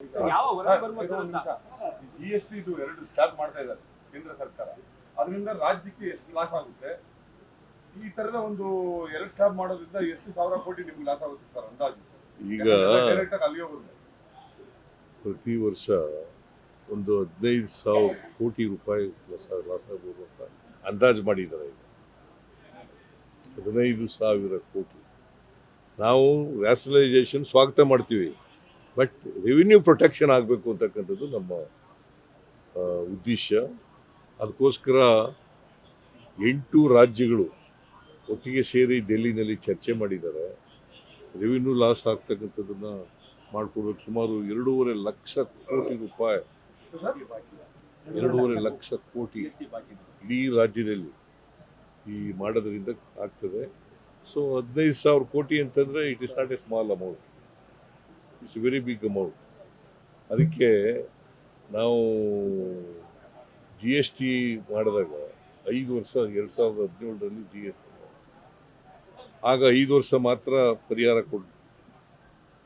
ಯಾವ ವರದಿ ಬರುವ ಸರ್ ಅಂತ GST ಇದು ಎರಡು ಸ್ಟಾಪ್ ಮಾಡ್ತಾ ಇದ್ದಾರೆ ಕೇಂದ್ರ ಸರ್ಕಾರ. ಅದರಿಂದ ರಾಜ್ಯಕ್ಕೆ ಎಷ್ಟು ಲಾಸ್ ಆಗುತ್ತೆ, ಈ ತರದ ಒಂದು ಎರಡು ಸ್ಟಾಪ್ ಮಾಡೋದ್ರಿಂದ ಎಷ್ಟು ಸಾವಿರ ಕೋಟಿ ನಿಮ್ಗೆ ಲಾಸ್ ಆಗುತ್ತೆ ಸರ್ ಅಂದಾಜು? ಈಗ ಡೈರೆಕ್ಟ್ ಆಗಿ ಅಲ್ಲಿಗೆ ಹೋಗುತ್ತೆ. ಪ್ರತಿ ವರ್ಷ ಒಂದು 15,000 ಕೋಟಿ ರೂಪಾಯಿ ಲಾಸ್ ಆಗ್ಬೋದು ಅಂತ ಅಂದಾಜು ಮಾಡಿದ್ದಾರೆ. ಈಗ 15,000 ಕೋಟಿ. ನಾವು ರ್ಯಾಷನಲೈಸೇಷನ್ ಸ್ವಾಗತ ಮಾಡ್ತೀವಿ, ಬಟ್ ರೆವಿನ್ಯೂ ಪ್ರೊಟೆಕ್ಷನ್ ಆಗಬೇಕು ಅಂತಕ್ಕಂಥದ್ದು ನಮ್ಮ ಉದ್ದೇಶ. ಅದಕ್ಕೋಸ್ಕರ 8 ರಾಜ್ಯಗಳು ಒಟ್ಟಿಗೆ ಸೇರಿ ಡೆಲ್ಲಿನಲ್ಲಿ ಚರ್ಚೆ ಮಾಡಿದ್ದಾರೆ. ರೆವಿನ್ಯೂ ಲಾಸ್ ಆಗ್ತಕ್ಕಂಥದ್ದನ್ನು ಮಾಡಿಕೊಡ್ಬೇಕು. ಸುಮಾರು 2.5 ಲಕ್ಷ ಕೋಟಿ ರೂಪಾಯಿ, 2.5 ಲಕ್ಷ ಕೋಟಿ ಇಡೀ ರಾಜ್ಯದಲ್ಲಿ ಈ ಮಾಡೋದ್ರಿಂದ ಆಗ್ತದೆ. ಸೊ 15,000 ಕೋಟಿ ಅಂತಂದರೆ it is not a small amount, it's a very big amount. ಅದಕ್ಕೆ ನಾವು GST ಮಾಡಿದಾಗ 5 ವರ್ಷ 2017ರಲ್ಲಿ GST ಆಗ 5 ವರ್ಷ ಮಾತ್ರ ಪರಿಹಾರ ಕೊಟ್ಟು,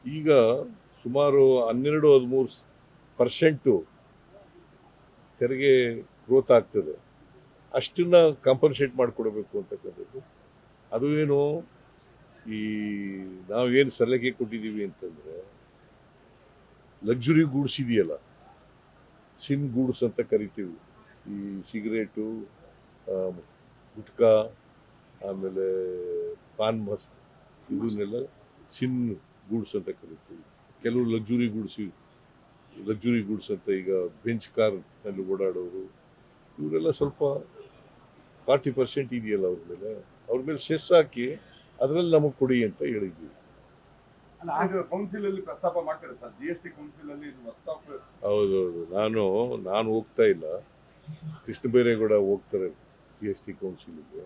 ಈಗ ಸುಮಾರು 12-13% ತೆರಿಗೆ ಗ್ರೋತ್ ಆಗ್ತದೆ. ಅಷ್ಟನ್ನ ಕಾಂಪನ್ಸೇಟ್ ಮಾಡಿಕೊಡ್ಬೇಕು ಅಂತಕ್ಕಂಥದ್ದು. ಅದು ಏನು, ಈ ನಾವೇನು ಸಲಹೆ ಕೊಟ್ಟಿದ್ದೀವಿ ಅಂತಂದರೆ, ಲಕ್ಸುರಿ ಗೂಡ್ಸ್ ಇದೆಯಲ್ಲ, ಸಿನ್ ಗೂಡ್ಸ್ ಅಂತ ಕರಿತೀವಿ, ಈ ಸಿಗರೇಟು, ಗುಟ್ಕಾ, ಆಮೇಲೆ ಪಾನ್ ಮಸ್, ಇವನ್ನೆಲ್ಲ ಸಿನ್ ಗೂಡ್ಸ್ ಅಂತ ಕರಿತೀವಿ. ಕೆಲವು ಲಕ್ಸುರಿ ಗೂಡ್ಸ್ ಅಂತ, ಈಗ ಬೆಂಚ್ ಕಾರ್ನಲ್ಲಿ ಓಡಾಡೋರು ಇವರೆಲ್ಲ ಸ್ವಲ್ಪ 40% ಇದೆಯಲ್ಲ ಅವ್ರ ಮೇಲೆ ಸೆಸ್ ಹಾಕಿ ಅದರಲ್ಲಿ ನಮಗೆ ಕೊಡಿ ಅಂತ ಹೇಳಿದ್ವಿ. ಕೌನ್ಸಿಲ್ ಅಲ್ಲಿ ಪ್ರಸ್ತಾಪ ಮಾಡ್ತಾರೆ ಸರ್, GST ಕೌನ್ಸಿಲ್ ಅಲ್ಲಿ ಹೌದೌದು. ನಾನು ಹೋಗ್ತಾ ಇಲ್ಲ, ಕೃಷ್ಣ ಬೈರೇಗೌಡ ಹೋಗ್ತಾರೆ GST ಕೌನ್ಸಿಲ್ಗೆ.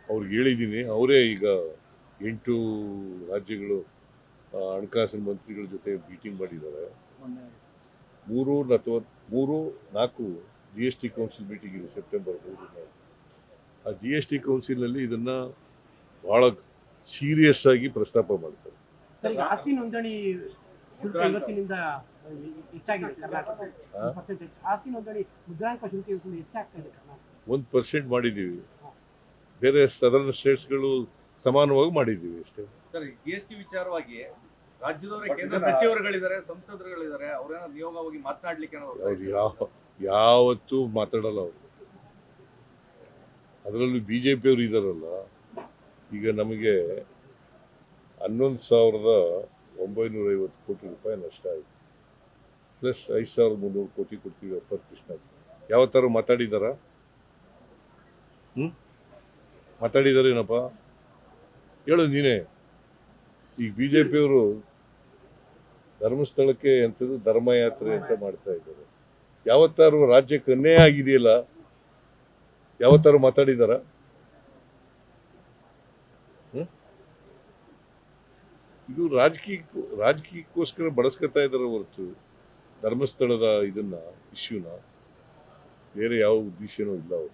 ಅವ್ರಿಗೆ ಹೇಳಿದ್ದೀನಿ. ಅವರೇ ಈಗ 8 ರಾಜ್ಯಗಳು ಹಣಕಾಸಿನ ಮಂತ್ರಿಗಳ ಜೊತೆ ಮೀಟಿಂಗ್ ಮಾಡಿದ್ದಾರೆ. 3-4 GST ಕೌನ್ಸಿಲ್ ಮೀಟಿಂಗ್ ಇದೆ, ಸೆಪ್ಟೆಂಬರ್ 3-4. ಆ GST ಕೌನ್ಸಿಲ್ನಲ್ಲಿ ಇದನ್ನು ಭಾಳ ಸೀರಿಯಸ್ ಆಗಿ ಪ್ರಸ್ತಾಪ ಮಾಡ್ತಾರೆ. ಆಸ್ತಿ ನೋಂದಣಿ ಶುಲ್ಕ ಇವತ್ತಿನಿಂದ ಹೆಚ್ಚಾಗಿದೆ ಕರ್ನಾಟಕ. ಆಸ್ತಿ ನೋಂದಣಿ ಮುದ್ರಾಂಕ ಶುಲ್ಕ ಇವತ್ತಿನಿಂದ ಹೆಚ್ಚಾಗ್ತಾ ಇದೆ ಕರ್ನಾಟಕ. 1% ಮಾಡಿದ್ದೀವಿ, ಬೇರೆ ಸದರ್ನ್ ಸ್ಟೇಟ್ಸ್ಗಳು ಸಮಾನವಾಗಿ ಮಾಡಿದ್ದೀವಿ ಅಷ್ಟೇ. ಸರ್, GST ವಿಚಾರವಾಗಿ ರಾಜ್ಯದವರೇ ಕೇಂದ್ರ ಸಚಿವರುಗಳಿದ್ದಾರೆ, ಸಂಸದರುಗಳಿದ್ದಾರೆ, ಅವರೇನೋ ನಿಯೋಗವಾಗಿ ಮಾತನಾಡ್ಲಿಕ್ಕೆ ಅವ್ರು ಯಾವತ್ತೂ ಮಾತಾಡಲ್ಲ ಅವರು. ಅದರಲ್ಲೂ BJP-ಯವರು ಇದ್ದಾರಲ್ಲ, ಈಗ ನಮಗೆ 11,950 ಕೋಟಿ ರೂಪಾಯಿ ನಷ್ಟ ಆಯಿತು, ಪ್ಲಸ್ 5,300 ಕೋಟಿ ಕೊಡ್ತೀವಿ ಅಪ್ಪರ್ ಕೃಷ್ಣ. ಯಾವತ್ತಾರು ಮಾತಾಡಿದಾರ? ಮಾತಾಡಿದಾರೇನಪ್ಪ ಹೇಳು ನೀನೇ. ಈಗ BJP-ಯವರು ಧರ್ಮಸ್ಥಳಕ್ಕೆ ಎಂಥದ್ದು ಧರ್ಮಯಾತ್ರೆ ಅಂತ ಮಾಡ್ತಾ ಇದ್ದಾರೆ. ಯಾವತ್ತಾರು ರಾಜ್ಯಕ್ಕೆ ಅನ್ಯಾಯ ಆಗಿದೆಯಲ್ಲ, ಯಾವತ್ತಾರು ಮಾತಾಡಿದಾರ? ಇದು ರಾಜಕೀಯಕ್ಕೋಸ್ಕರ ಬಳಸ್ಕೊತಾ ಇದ್ದಾರೆ ಹೊರತು ಧರ್ಮಸ್ಥಳದ ಇದನ್ನ ಇಶ್ಯೂನ ಬೇರೆ ಯಾವ ಉದ್ದೇಶನೂ ಇಲ್ಲ ಅವರು.